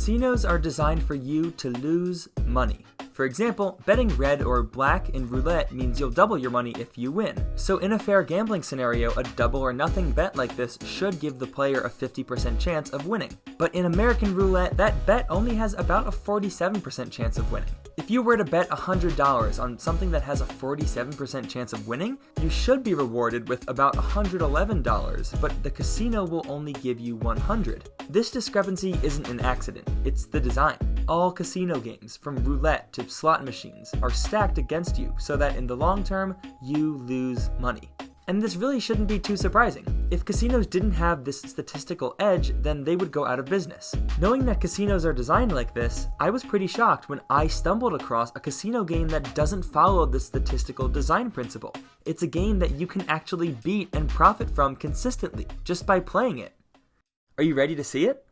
Casinos are designed for you to lose money. For example, betting red or black in roulette means you'll double your money if you win. So in a fair gambling scenario, a double or nothing bet like this should give the player a 50% chance of winning. But in American roulette, that bet only has about a 47% chance of winning. If you were to bet $100 on something that has a 47% chance of winning, you should be rewarded with about $111, but the casino will only give you $100. This discrepancy isn't an accident, it's the design. All casino games, from roulette to slot machines, are stacked against you so that in the long term, you lose money. And this really shouldn't be too surprising. If casinos didn't have this statistical edge, then they would go out of business. Knowing that casinos are designed like this, I was pretty shocked when I stumbled across a casino game that doesn't follow this statistical design principle. It's a game that you can actually beat and profit from consistently, just by playing it. Are you ready to see it?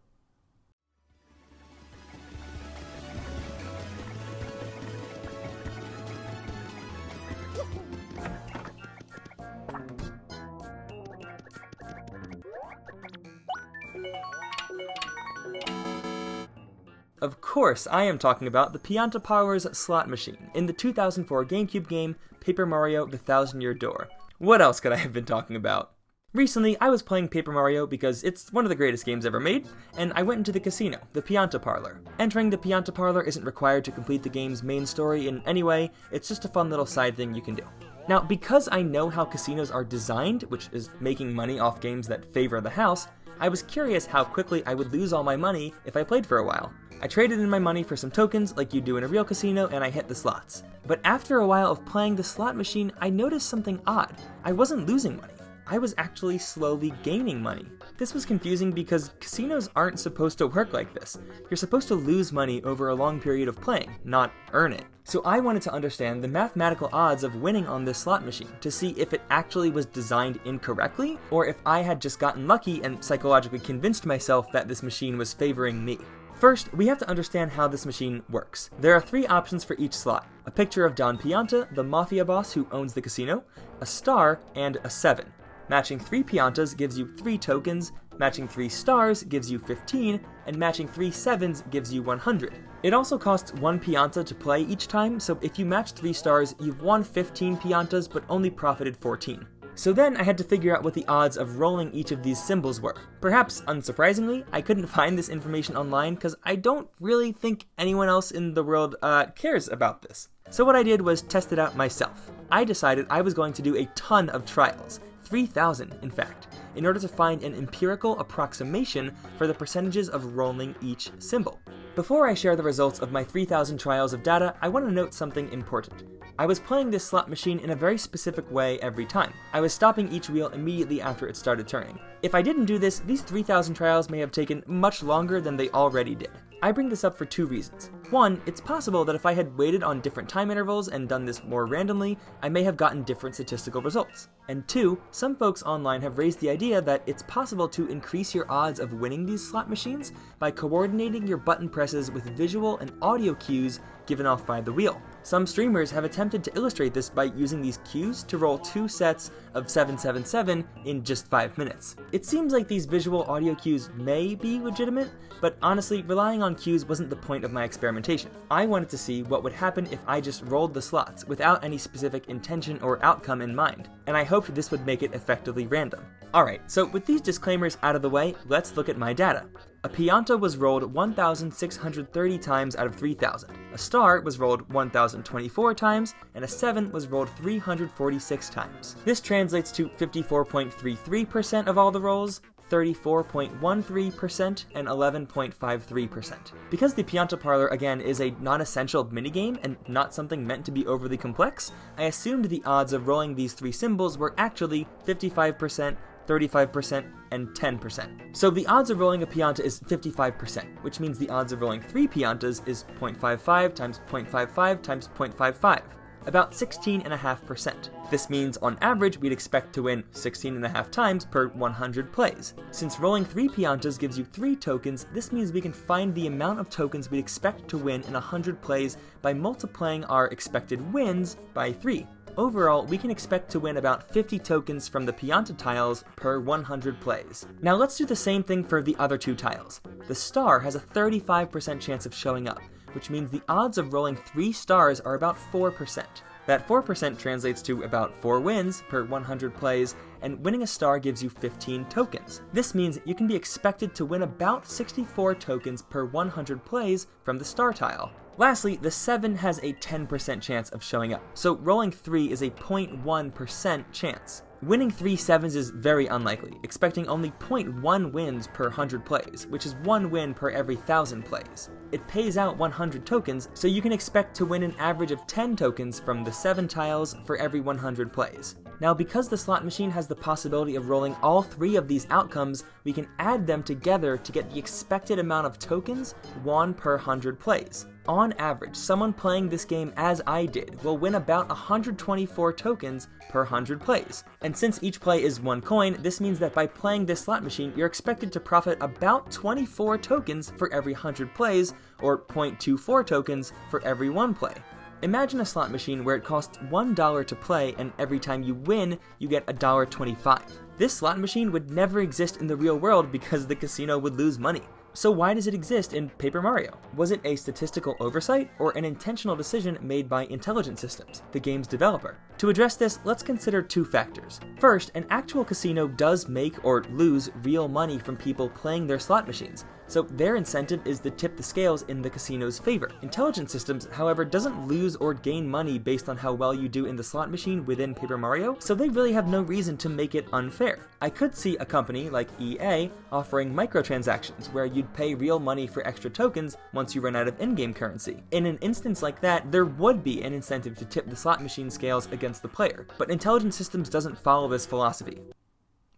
Of course, I am talking about the Pianta Parlor's slot machine in the 2004 GameCube game Paper Mario: The Thousand-Year Door. What else could I have been talking about? Recently, I was playing Paper Mario because it's one of the greatest games ever made, and I went into the casino, the Pianta Parlor. Entering the Pianta Parlor isn't required to complete the game's main story in any way, it's just a fun little side thing you can do. Now, because I know how casinos are designed, which is making money off games that favor the house, I was curious how quickly I would lose all my money if I played for a while. I traded in my money for some tokens like you do in a real casino, and I hit the slots. But after a while of playing the slot machine, I noticed something odd. I wasn't losing money. I was actually slowly gaining money. This was confusing because casinos aren't supposed to work like this. You're supposed to lose money over a long period of playing, not earn it. So I wanted to understand the mathematical odds of winning on this slot machine to see if it actually was designed incorrectly, or if I had just gotten lucky and psychologically convinced myself that this machine was favoring me. First, we have to understand how this machine works. There are 3 options for each slot: a picture of Don Pianta, the mafia boss who owns the casino, a star, and a 7. Matching 3 Piantas gives you 3 tokens, matching 3 stars gives you 15, and matching 3 7s gives you 100. It also costs 1 Pianta to play each time, so if you match 3 stars, you've won 15 Piantas but only profited 14. So then I had to figure out what the odds of rolling each of these symbols were. Perhaps unsurprisingly, I couldn't find this information online because I don't really think anyone else in the world cares about this. So what I did was test it out myself. I decided I was going to do a ton of trials, 3,000 in fact, in order to find an empirical approximation for the percentages of rolling each symbol. Before I share the results of my 3,000 trials of data, I want to note something important. I was playing this slot machine in a very specific way every time. I was stopping each wheel immediately after it started turning. If I didn't do this, these 3,000 trials may have taken much longer than they already did. I bring this up for 2 reasons. One, it's possible that if I had waited on different time intervals and done this more randomly, I may have gotten different statistical results. And 2, some folks online have raised the idea that it's possible to increase your odds of winning these slot machines by coordinating your button presses with visual and audio cues given off by the wheel. Some streamers have attempted to illustrate this by using these cues to roll 2 sets of 777 in just 5 minutes. It seems like these visual audio cues may be legitimate, but honestly, relying on cues wasn't the point of my experimentation. I wanted to see what would happen if I just rolled the slots without any specific intention or outcome in mind, and I hoped this would make it effectively random. Alright, so with these disclaimers out of the way, let's look at my data. A Pianta was rolled 1,630 times out of 3,000. A star was rolled 1,024 times, and a 7 was rolled 346 times. This translates to 54.33% of all the rolls, 34.13%, and 11.53%. Because the Pianta Parlor, again, is a non-essential minigame and not something meant to be overly complex, I assumed the odds of rolling these 3 symbols were actually 55%, 35%, and 10%. So the odds of rolling a Pianta is 55%, which means the odds of rolling 3 Piantas is 0.55 times 0.55 times 0.55, about 16.5%. This means on average we'd expect to win 16.5 times per 100 plays. Since rolling 3 Piantas gives you 3 tokens, this means we can find the amount of tokens we'd expect to win in 100 plays by multiplying our expected wins by 3. Overall, we can expect to win about 50 tokens from the Pianta tiles per 100 plays. Now let's do the same thing for the other 2 tiles. The star has a 35% chance of showing up, which means the odds of rolling 3 stars are about 4%. That 4% translates to about 4 wins per 100 plays, and winning a star gives you 15 tokens. This means you can be expected to win about 64 tokens per 100 plays from the star tile. Lastly, the 7 has a 10% chance of showing up, so rolling 3 is a 0.1% chance. Winning 3 7s is very unlikely, expecting only 0.1 wins per 100 plays, which is 1 win per every 1,000 plays. It pays out 100 tokens, so you can expect to win an average of 10 tokens from the 7 tiles for every 100 plays. Now, because the slot machine has the possibility of rolling all 3 of these outcomes, we can add them together to get the expected amount of tokens won per 100 plays. On average, someone playing this game as I did will win about 124 tokens per 100 plays. And since each play is 1 coin, this means that by playing this slot machine, you're expected to profit about 24 tokens for every 100 plays, or 0.24 tokens for every 1 play. Imagine a slot machine where it costs $1 to play, and every time you win, you get $1.25. This slot machine would never exist in the real world because the casino would lose money. So why does it exist in Paper Mario? Was it a statistical oversight or an intentional decision made by Intelligent Systems, the game's developer? To address this, let's consider 2 factors. First, an actual casino does make or lose real money from people playing their slot machines, so their incentive is to tip the scales in the casino's favor. Intelligent Systems, however, doesn't lose or gain money based on how well you do in the slot machine within Paper Mario, so they really have no reason to make it unfair. I could see a company like EA offering microtransactions where you'd pay real money for extra tokens once you run out of in-game currency. In an instance like that, there would be an incentive to tip the slot machine scales against the player, but Intelligent Systems doesn't follow this philosophy.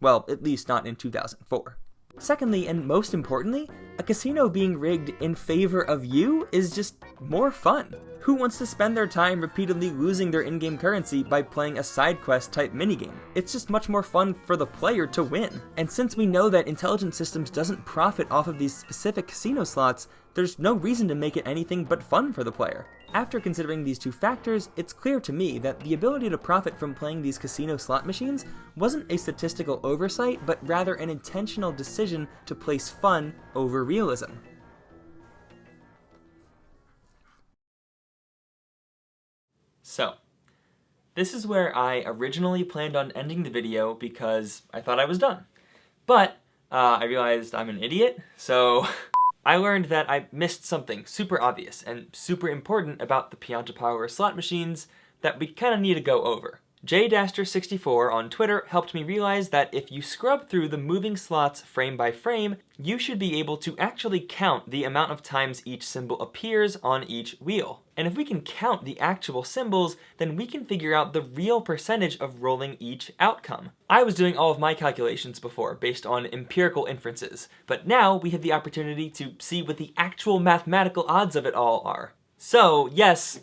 Well, at least not in 2004. Secondly, and most importantly, a casino being rigged in favor of you is just more fun. Who wants to spend their time repeatedly losing their in-game currency by playing a side quest type minigame? It's just much more fun for the player to win. And since we know that Intelligent Systems doesn't profit off of these specific casino slots, there's no reason to make it anything but fun for the player. After considering these 2 factors, it's clear to me that the ability to profit from playing these casino slot machines wasn't a statistical oversight, but rather an intentional decision to place fun over realism. So, this is where I originally planned on ending the video because I thought I was done. But I realized I'm an idiot, so I learned that I missed something super obvious and super important about the Pianta Power slot machines that we kind of need to go over. jdaster64 on Twitter helped me realize that if you scrub through the moving slots frame by frame, you should be able to actually count the amount of times each symbol appears on each wheel. And if we can count the actual symbols, then we can figure out the real percentage of rolling each outcome. I was doing all of my calculations before based on empirical inferences, but now we have the opportunity to see what the actual mathematical odds of it all are. So yes,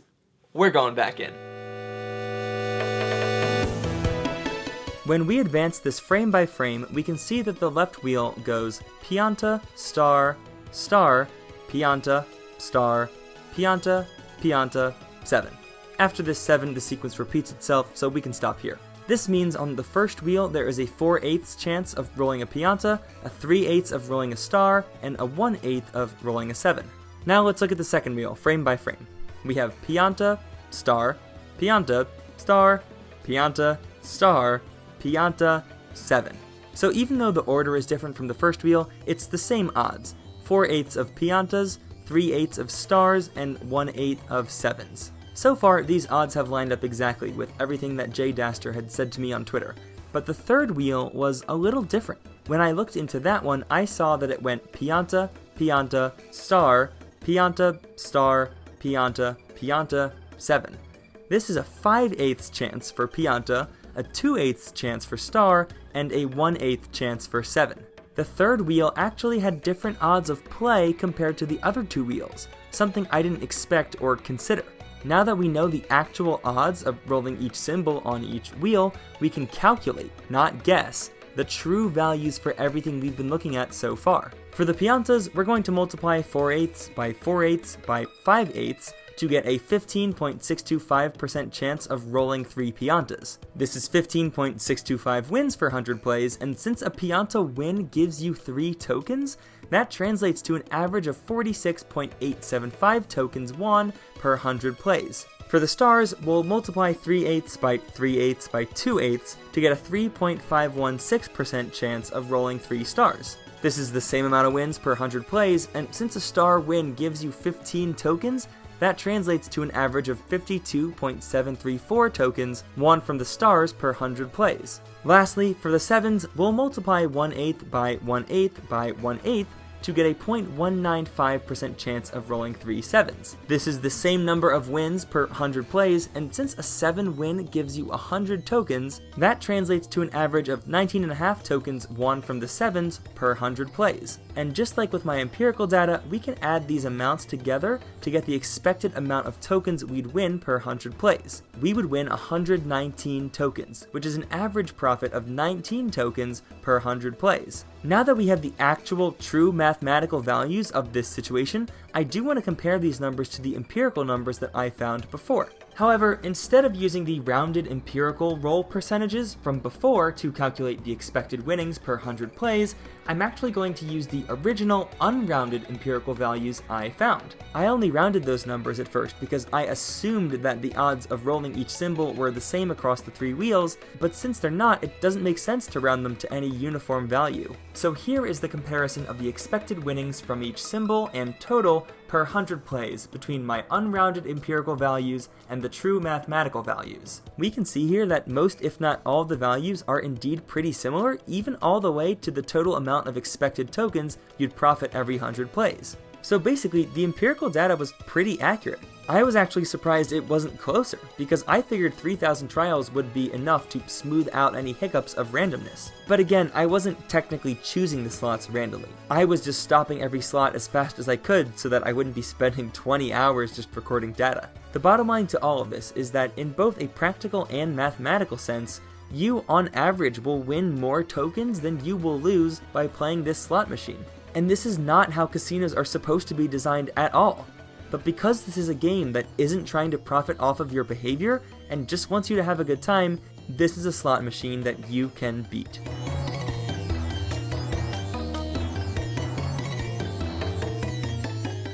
we're going back in. When we advance this frame by frame, we can see that the left wheel goes Pianta, star, star, Pianta, star, Pianta, Pianta, 7. After this 7, the sequence repeats itself, so we can stop here. This means on the first wheel there is a 4/8 chance of rolling a Pianta, a 3/8 of rolling a star, and a 1/8 of rolling a 7. Now let's look at the second wheel, frame by frame. We have Pianta, star, Pianta, star, Pianta, star, Pianta, 7. So even though the order is different from the first wheel, it's the same odds. 4/8 of Piantas, 3/8 of stars, and 1/8 of 7s. So far, these odds have lined up exactly with everything that jdaster had said to me on Twitter. But the third wheel was a little different. When I looked into that one, I saw that it went Pianta, Pianta, star, Pianta, star, Pianta, Pianta, 7. This is a 5/8 chance for Pianta, a 2/8 chance for star, and a 1/8 chance for 7. The third wheel actually had different odds of play compared to the other 2 wheels, something I didn't expect or consider. Now that we know the actual odds of rolling each symbol on each wheel, we can calculate, not guess, the true values for everything we've been looking at so far. For the Piantas, we're going to multiply 4/8 by 4/8 by 5/8 to get a 15.625% chance of rolling 3 Piantas. This is 15.625 wins for 100 plays, and since a Pianta win gives you 3 tokens, that translates to an average of 46.875 tokens won per 100 plays. For the stars, we'll multiply 3/8 by 3/8 by 2/8 to get a 3.516% chance of rolling 3 stars. This is the same amount of wins per 100 plays, and since a star win gives you 15 tokens, that translates to an average of 52.734 tokens won from the stars per 100 plays. Lastly, for the sevens, we'll multiply 1/8 by 1/8 by 1/8 to get a 0.195% chance of rolling 3 sevens. This is the same number of wins per 100 plays, and since a 7 win gives you 100 tokens, that translates to an average of 19.5 tokens won from the sevens per 100 plays. And just like with my empirical data, we can add these amounts together to get the expected amount of tokens we'd win per 100 plays. We would win 119 tokens, which is an average profit of 19 tokens per 100 plays. Now that we have the actual true mathematical values of this situation, I do want to compare these numbers to the empirical numbers that I found before. However, instead of using the rounded empirical roll percentages from before to calculate the expected winnings per 100 plays, I'm actually going to use the original unrounded empirical values I found. I only rounded those numbers at first because I assumed that the odds of rolling each symbol were the same across the 3 wheels, but since they're not, it doesn't make sense to round them to any uniform value. So here is the comparison of the expected winnings from each symbol and total per 100 plays between my unrounded empirical values and the true mathematical values. We can see here that most, if not all, of the values are indeed pretty similar, even all the way to the total amount of expected tokens you'd profit every 100 plays. So basically, the empirical data was pretty accurate. I was actually surprised it wasn't closer, because I figured 3,000 trials would be enough to smooth out any hiccups of randomness. But again, I wasn't technically choosing the slots randomly. I was just stopping every slot as fast as I could so that I wouldn't be spending 20 hours just recording data. The bottom line to all of this is that in both a practical and mathematical sense, you on average will win more tokens than you will lose by playing this slot machine. And this is not how casinos are supposed to be designed at all. But because this is a game that isn't trying to profit off of your behavior and just wants you to have a good time, this is a slot machine that you can beat.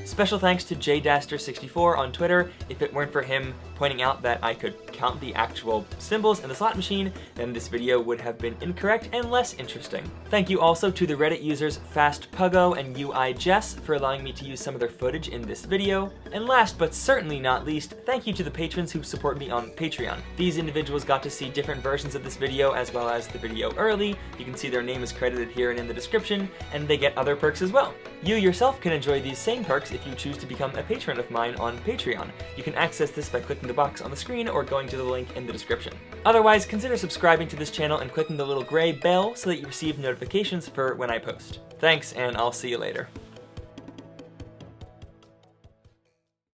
Special thanks to jdaster64 on Twitter. If it weren't for him pointing out that I could count the actual symbols in the slot machine, then this video would have been incorrect and less interesting. Thank you also to the Reddit users FastPuggo and UIJess for allowing me to use some of their footage in this video. And last but certainly not least, thank you to the patrons who support me on Patreon. These individuals got to see different versions of this video as well as the video early. You can see their name is credited here and in the description, and they get other perks as well. You yourself can enjoy these same perks if you choose to become a patron of mine on Patreon. You can access this by clicking the box on the screen or going to the link in the description. Otherwise, consider subscribing to this channel and clicking the little gray bell so that you receive notifications for when I post. Thanks, and I'll see you later.